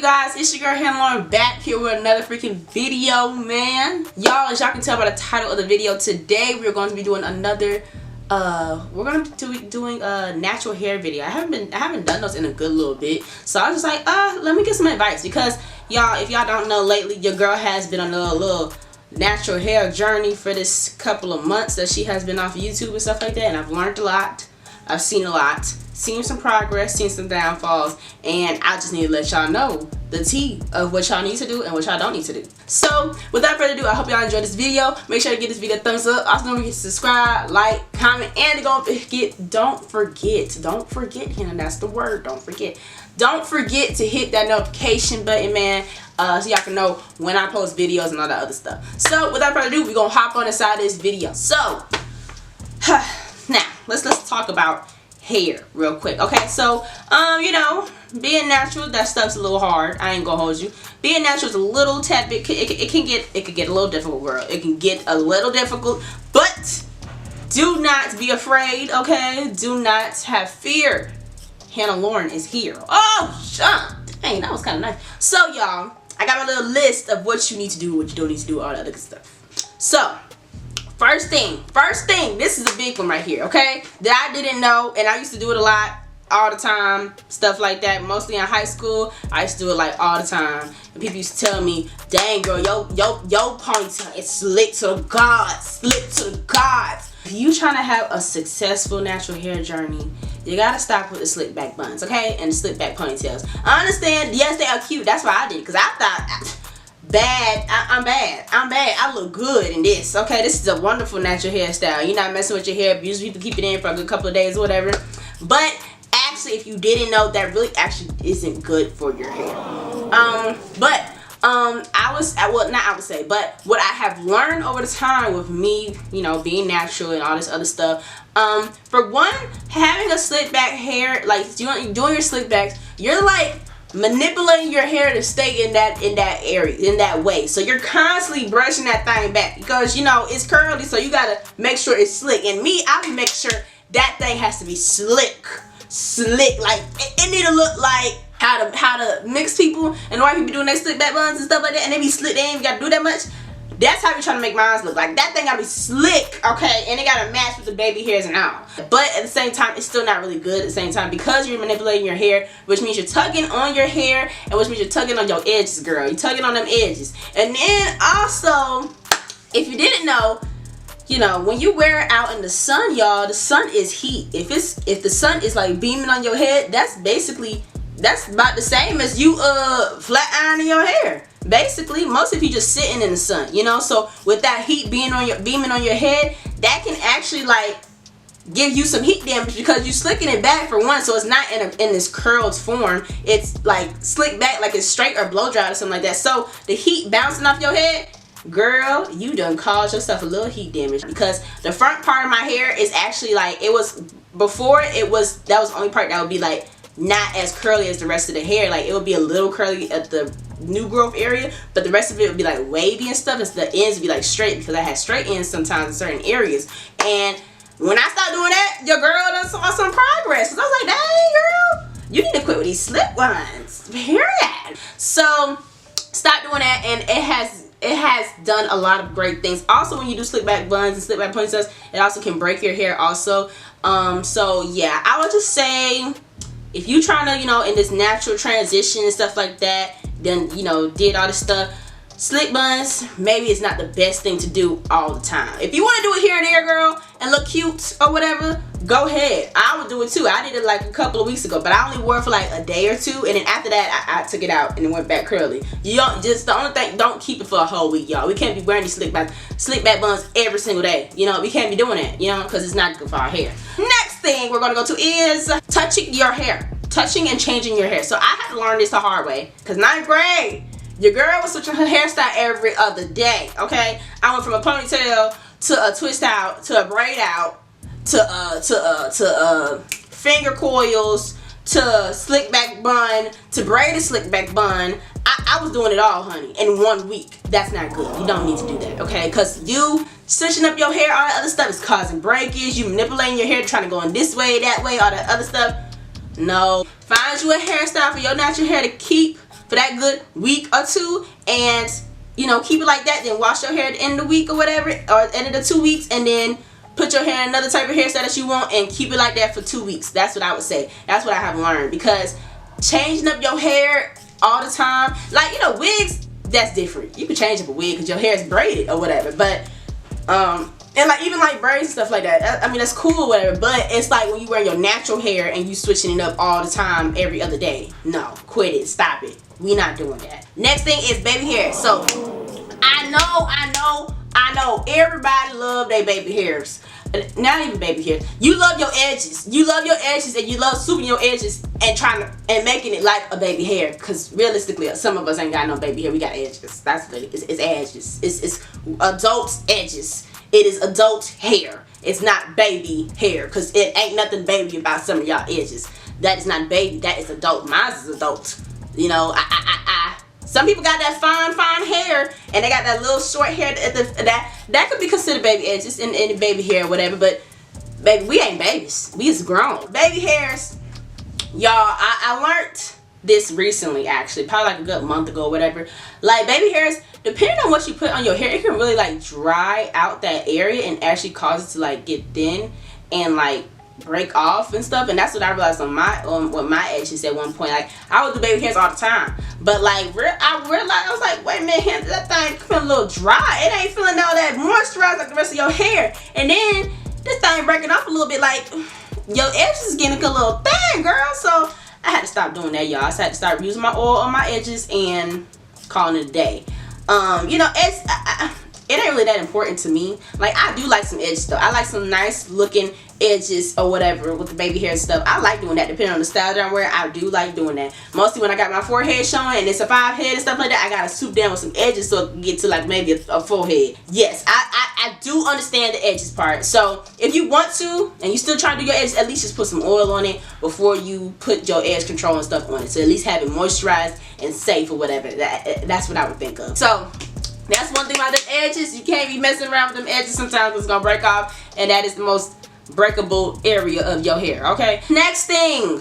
guys? It's your girl Hair Lauren back here with another freaking video, man. Y'all, as y'all can tell by the title of the video, today we're going to be doing another natural hair video. I haven't done those in a good little bit, so I was just like, let me get some advice, because y'all, if y'all don't know, lately your girl has been on a little natural hair journey for this couple of months that she has been off of YouTube and stuff like that, and I've learned a lot. I've seen a lot, seen some progress, seen some downfalls, and I just need to let y'all know the tea of what y'all need to do and what y'all don't need to do. So without further ado, I hope y'all enjoyed this video. Make sure to give this video a thumbs up. Also don't forget to subscribe, like, comment, and don't forget, Hannah, that's the word, don't forget to hit that notification button, man, so y'all can know when I post videos and all that other stuff. So without further ado, we're gonna hop on inside this video. So now let's talk about hair real quick. Okay, so you know, being natural, that stuff's a little hard. I ain't gonna hold you. Being natural is a little tad bit, it can get a little difficult, girl. It can get a little difficult, but do not be afraid, okay? Do not have fear. Hannah Lauren is here. Oh, Sean, dang, that was kind of nice. So y'all, I got my little list of what you need to do, what you don't need to do, all that other good stuff. So first thing, this is a big one right here, okay? That I didn't know, and I used to do it a lot, all the time, stuff like that. Mostly in high school, I used to do it like all the time. And people used to tell me, dang girl, yo ponytail is slick to the gods, slick to the gods. If you trying to have a successful natural hair journey, you gotta stop with the slick back buns, okay? And the slick back ponytails. I understand, yes, they are cute. That's why I did, because I thought, I'm bad. I look good in this. Okay, this is a wonderful natural hairstyle. You're not messing with your hair. Usually people keep it in for a good couple of days or whatever. But actually, if you didn't know, that really actually isn't good for your hair. But what I have learned over the time with me, you know, being natural and all this other stuff, for one, having a slick back hair, like doing your slick backs, you're like manipulating your hair to stay in that area, in that way. So you're constantly brushing that thing back because, you know, it's curly, so you gotta make sure it's slick. And me, I make sure that thing has to be slick, like it need to look like how to mixed people and white people doing their slick back buns and stuff like that, and they be slick. They ain't even gotta do that much. That's how we trying to make mine look. Like, that thing gotta be slick, okay? And it gotta match with the baby hairs and all. But at the same time, it's still not really good at the same time, because you're manipulating your hair, which means you're tugging on your hair, and which means you're tugging on your edges, girl. You're tugging on them edges. And then also, if you didn't know, you know, when you wear it out in the sun, y'all, the sun is heat. If the sun is like beaming on your head, that's about the same as you flat ironing your hair. Basically, most of you just sitting in the sun, you know. So with that heat beaming on your head, that can actually like give you some heat damage, because you're slicking it back for one, so it's not in this curled form. It's like slick back, like it's straight or blow dried or something like that. So the heat bouncing off your head, girl, you done caused yourself a little heat damage, because the front part of my hair is actually like, it was before, that was the only part that would be like not as curly as the rest of the hair. Like, it would be a little curly at the new growth area, but the rest of it would be like wavy and stuff, and the ends would be like straight, because I had straight ends sometimes in certain areas. And when I started doing that, your girl done saw some progress, because I was like, dang girl, you need to quit with these slip ones, period. So stop doing that, and it has done a lot of great things. Also, when you do slick back buns and slick back ponytails, it also can break your hair also. So yeah, I would just say, if you trying to, you know, in this natural transition and stuff like that, then, you know, did all this stuff, slick buns, maybe it's not the best thing to do all the time. If you want to do it here and there, girl, and look cute or whatever, go ahead. I would do it too. I did it like a couple of weeks ago, but I only wore it for like a day or two, and then after that, I took it out and it went back curly. You don't, just the only thing, don't keep it for a whole week, y'all. We can't be wearing these slick back buns every single day. You know, we can't be doing that, you know, because it's not good for our hair. Next thing we're gonna go to is touching your hair. Touching and changing your hair. So I had to learn this the hard way, because 9th grade, your girl was switching her hairstyle every other day, okay? I went from a ponytail to a twist out, to a braid out, to finger coils, to slick back bun, to braided slick back bun. I was doing it all, honey, in 1 week. That's not good. You don't need to do that, okay? Because you switching up your hair, all that other stuff is causing breakage. You manipulating your hair, trying to go in this way, that way, all that other stuff. No. Find you a hairstyle for your natural hair to keep for that good week or two, and you know, keep it like that. Then wash your hair at the end of the week or whatever, or at the end of the 2 weeks, and then put your hair in another type of hairstyle that you want, and keep it like that for 2 weeks. That's what I would say. That's what I have learned, because changing up your hair all the time, like, you know, wigs, that's different. You can change up a wig because your hair is braided or whatever, but and like even like braids and stuff like that, I mean, that's cool or whatever, but it's like when you wear your natural hair and you switching it up all the time every other day. No, quit it, stop it. We not doing that. Next thing is baby hair. So I know everybody love their baby hairs. Not even baby hair. You love your edges. You love your edges, and you love swooping your edges and trying to and making it like a baby hair. Cause realistically, some of us ain't got no baby hair. We got edges. That's what it is. It's edges. It's adult edges. It is adult hair. It's not baby hair. Cause it ain't nothing baby about some of y'all edges. That is not baby. That is adult. Mine is adult. You know, some people got that fine hair, and they got that little short hair that could be considered baby edges and baby hair or whatever. But baby, we ain't babies. We is grown. Baby hairs, y'all. I learned this recently, actually, probably like a good month ago or whatever. Like baby hairs, depending on what you put on your hair, it can really like dry out that area and actually cause it to like get thin and like break off and stuff. And that's what I realized on my with my edges at one point. Like I would do baby hairs all the time, but like I realized, I was like, wait a minute, that thing feeling a little dry. It ain't feeling all that moisturized like the rest of your hair. And then this thing breaking off a little bit, like your edges is getting a little thin, girl. So I had to stop doing that, y'all. So I had to start using my oil on my edges and calling it a day. You know, it ain't really that important to me. Like I do like some edges though. I like some nice looking edges or whatever with the baby hair and stuff. I like doing that depending on the style that I'm wearing. I do like doing that. Mostly when I got my forehead showing and it's a 5 head and stuff like that, I gotta swoop down with some edges so it can get to like maybe a full head. Yes, I do understand the edges part. So if you want to and you still trying to do your edges, at least just put some oil on it before you put your edge control and stuff on it. So at least have it moisturized and safe or whatever. That's what I would think of. So that's one thing about them edges. You can't be messing around with them edges. Sometimes it's gonna break off, and that is the most breakable area of your hair. Okay, next thing.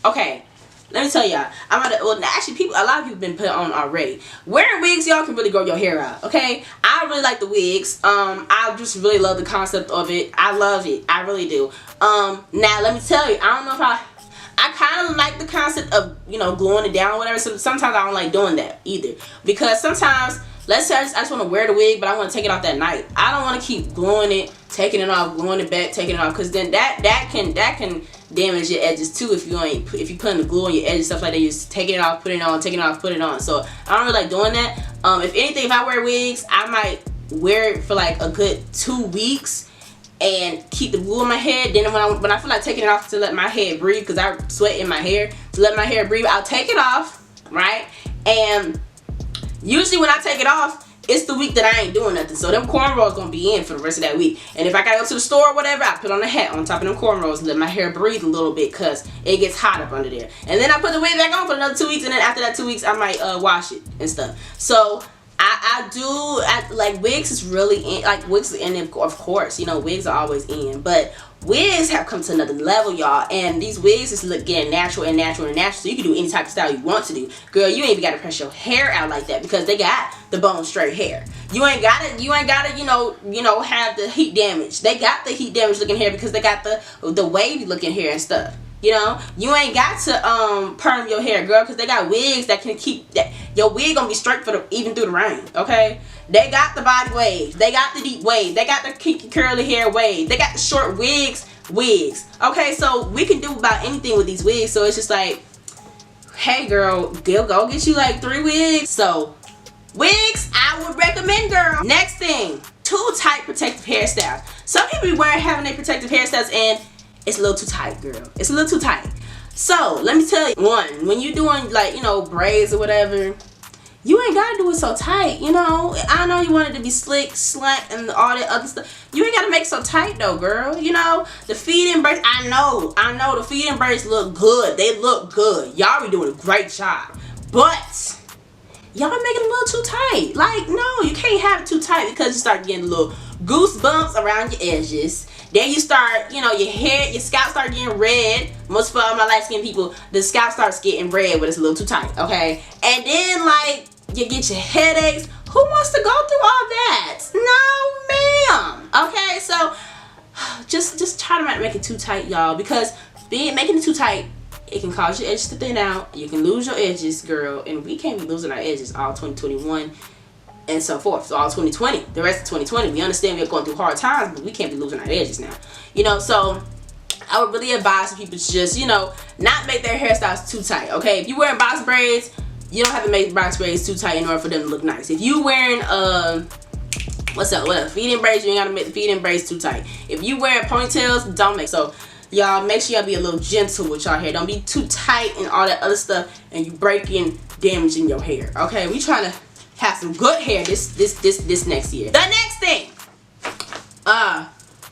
Okay, let me tell y'all, actually a lot of people been put on already. Wearing wigs, y'all, can really grow your hair out. Okay, I really like the wigs. I just really love the concept of it. I love it. I really do. Now let me tell you, I don't know if I kind of like the concept of, you know, gluing it down or whatever. So sometimes I don't like doing that either, because sometimes, let's say I just want to wear the wig, but I want to take it off that night. I don't want to keep gluing it, taking it off, gluing it back, taking it off, because then that can damage your edges too. If you putting the glue on your edges, stuff like that, you're just taking it off, putting it on, taking it off, putting it on. So I don't really like doing that. If anything, if I wear wigs, I might wear it for like a good 2 weeks and keep the glue on my head. Then when I feel like taking it off to let my head breathe, because I sweat in my hair, to let my hair breathe, I'll take it off, right? And usually when I take it off, it's the week that I ain't doing nothing. So them cornrows gonna be in for the rest of that week. And if I gotta go to the store or whatever, I put on a hat on top of them cornrows and let my hair breathe a little bit, because it gets hot up under there. And then I put the wig back on for another 2 weeks, and then after that 2 weeks, I might wash it and stuff. So I like wigs is really in, like wigs in, of course, you know, wigs are always in, but wigs have come to another level, y'all, and these wigs is getting natural and natural and natural, so you can do any type of style you want to do. Girl, you ain't even gotta press your hair out like that, because they got the bone straight hair. You ain't gotta you know have the heat damage. They got the heat damage looking hair because they got the wavy looking hair and stuff. You know, you ain't got to perm your hair, girl, because they got wigs that can keep that. Your wig gonna be straight for even through the rain. Okay, they got the body wave, they got the deep wave, they got the kinky curly hair wave, they got the short wigs. Okay, so we can do about anything with these wigs. So it's just like, hey girl, go get you like 3 wigs. So wigs, I would recommend, girl. Next thing, 2 tight protective hairstyles. Some people be having their protective hairstyles and it's a little too tight, girl. It's a little too tight. So let me tell you, one, when you're doing like, you know, braids or whatever, you ain't gotta do it so tight, you know. I know you want it to be slick, slack, and all that other stuff. You ain't gotta make it so tight though, girl. You know, the feed-in braids, I know the feed-in braids look good. They look good. Y'all be doing a great job. But y'all make it a little too tight. Like, no, you can't have it too tight, because you start getting a little goosebumps around your edges. Then you start, you know, your scalp start getting red. Most of my light skinned people, the scalp starts getting red when it's a little too tight, okay? And then like you get your headaches. Who wants to go through all that? No, ma'am. Okay, so just try to not make it too tight, y'all, because making it too tight, it can cause your edges to thin out. You can lose your edges, girl, and we can't be losing our edges all 2021 and so forth. So all 2020, the rest of 2020, we understand we're going through hard times, but we can't be losing our edges now. You know, so I would really advise people to just, you know, not make their hairstyles too tight, okay? If you're wearing box braids, you don't have to make box braids too tight in order for them to look nice. If you wearing feed-in braids, you ain't gotta make the feed-in braids too tight. If you wear ponytails, don't make. So y'all, make sure y'all be a little gentle with y'all hair. Don't be too tight and all that other stuff, and you breaking, damaging your hair. Okay, we trying to have some good hair this next year. The next thing,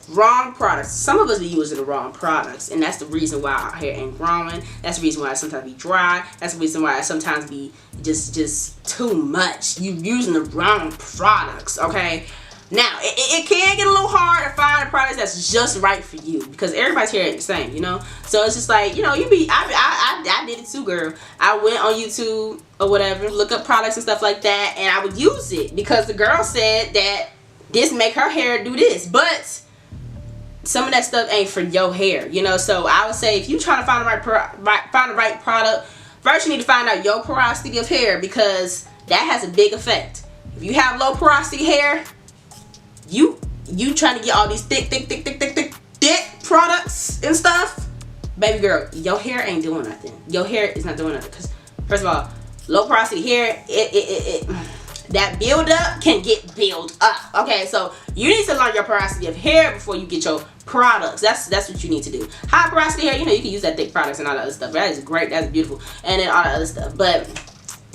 wrong products. Some of us be using the wrong products, and that's the reason why our hair ain't growing. That's the reason why it sometimes be dry. That's the reason why it sometimes be just too much. You using the wrong products, okay? Now, it can get a little hard to find a product that's just right for you, because everybody's hair ain't the same, you know? So it's just like, you know, I did it too, girl. I went on YouTube or whatever, look up products and stuff like that, and I would use it because the girl said that this make her hair do this, but some of that stuff ain't for your hair, you know? So I would say if you trying to find the right product, first you need to find out your porosity of hair, because that has a big effect. If you have low porosity hair, you trying to get all these thick products and stuff, baby girl, your hair ain't doing nothing. Your hair is not doing nothing, because first of all, low porosity hair, that build up can get built up. Okay, so you need to learn your porosity of hair before you get your products. That's what you need to do. High porosity hair, you know, you can use that thick products and all that other stuff. That is great, that's beautiful, and then all that other stuff. But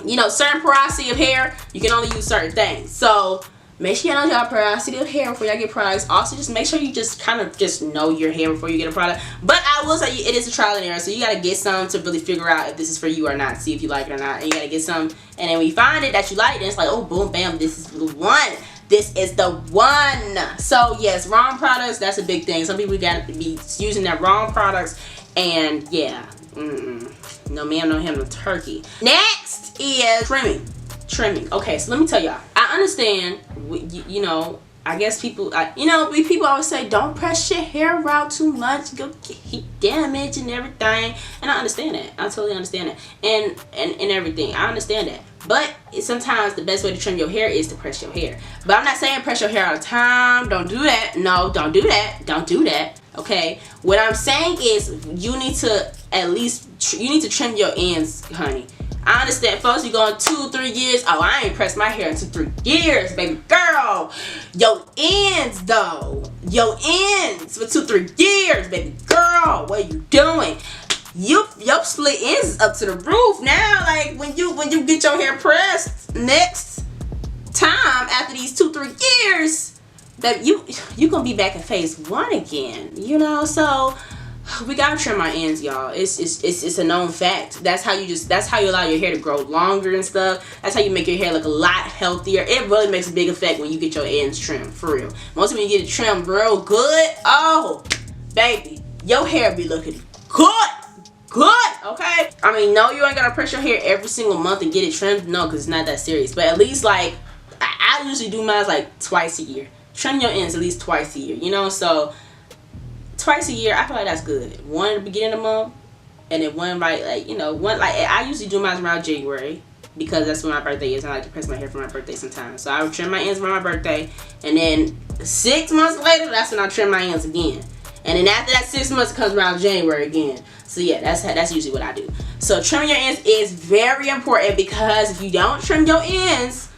you know, certain porosity of hair, you can only use certain things. So make sure you know your porosity of hair before y'all get products. Also, just make sure you just kind of just know your hair before you get a product. But I will say it is a trial and error, so you gotta get some to really figure out if this is for you or not. See if you like it or not. And you gotta get some, and then when you find it that you like it, it's like, oh, boom, bam, this is the one. This is the one. So yes, wrong products, that's a big thing. Some people gotta be using their wrong products, and yeah, no ma'am, no ham, no turkey. Next is trimming. Okay, so let me tell y'all, I understand, you know, I guess people, people always say don't press your hair out too much, go get heat damage and everything, and I understand that. I totally understand that, and everything. I understand that, but sometimes the best way to trim your hair is to press your hair. But I'm not saying press your hair all the time. Don't do that. No, don't do that. Don't do that. Okay, what I'm saying is you need to at least trim your ends, honey. I understand, folks, you going 2-3 years. Oh, I ain't pressed my hair in 2-3 years, baby girl. Your ends, though. Your ends for 2-3 years, baby girl. What are you doing? Your split ends is up to the roof now. Like when you get your hair pressed next time after these 2-3 years, that you gonna be back in phase 1 again. You know, so we gotta trim our ends, y'all. It's a known fact. That's how you allow your hair to grow longer and stuff. That's how you make your hair look a lot healthier. It really makes a big effect when you get your ends trimmed, for real. Most when you get it trimmed real good, oh baby, your hair be looking good, okay? I mean, no, you ain't gotta press your hair every single month and get it trimmed, no, because it's not that serious. But at least, like, I usually do mine like twice a year. Trim your ends at least twice a year, you know? So twice a year, I feel like that's good. One at the beginning of the month, and then one right, like, you know, one, like, I usually do mine around January, because that's when my birthday is. I like to press my hair for my birthday sometimes. So I would trim my ends around my birthday, and then 6 months later, that's when I trim my ends again. And then after that 6 months, it comes around January again. So yeah, that's usually what I do. So trimming your ends is very important, because if you don't trim your ends,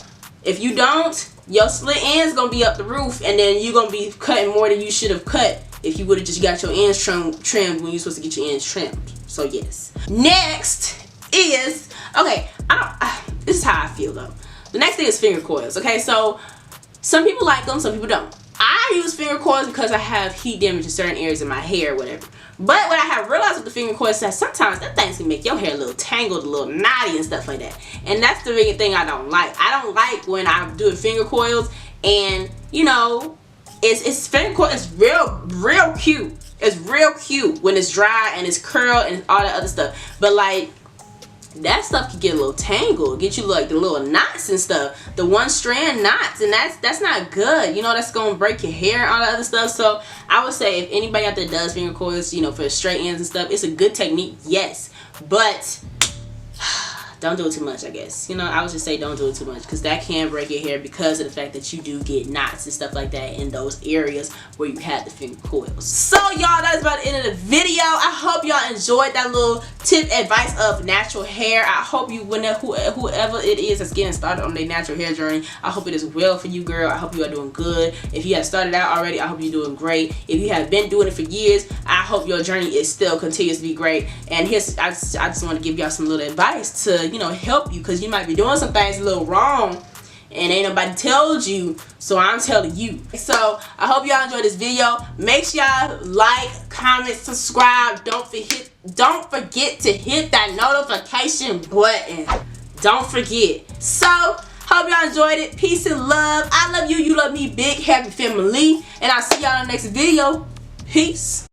your split ends gonna be up the roof, and then you're gonna be cutting more than you should have cut if you would have just got your ends trimmed when you're supposed to get your ends trimmed. So yes. Next is, okay, this is how I feel though. The next thing is finger coils. Okay, so some people like them, some people don't. I use finger coils because I have heat damage in certain areas of my hair or whatever. But what I have realized with the finger coils is that sometimes that things can make your hair a little tangled, a little knotty and stuff like that. And that's the thing I don't like. I don't like when I'm doing finger coils and, you know, it's finger coil is real cute. It's real cute when it's dry and it's curled and all that other stuff. But like, that stuff can get a little tangled, get you like the little knots and stuff, the one strand knots, and that's not good. You know, that's gonna break your hair and all that other stuff. So I would say if anybody out there does finger coils, you know, for straight ends and stuff, it's a good technique, yes, but don't do it too much, I guess. You know, I would just say don't do it too much, because that can break your hair because of the fact that you do get knots and stuff like that in those areas where you had the finger coils. So y'all, that's about the end of the video. I hope y'all enjoyed that little tip advice of natural hair. I hope you, whoever it is that's getting started on their natural hair journey, I hope it is well for you, girl. I hope you are doing good. If you have started out already, I hope you're doing great. If you have been doing it for years, I hope your journey is still continues to be great. And here's, I just want to give y'all some little advice to, you know, help you, because you might be doing some things a little wrong and ain't nobody told you, so I'm telling you. So I hope y'all enjoyed this video. Make sure y'all like, comment, subscribe. Don't forget to hit that notification button. Don't forget. So hope y'all enjoyed it. Peace and love. I love you, you love me, big happy family, and I'll see y'all in the next video. Peace.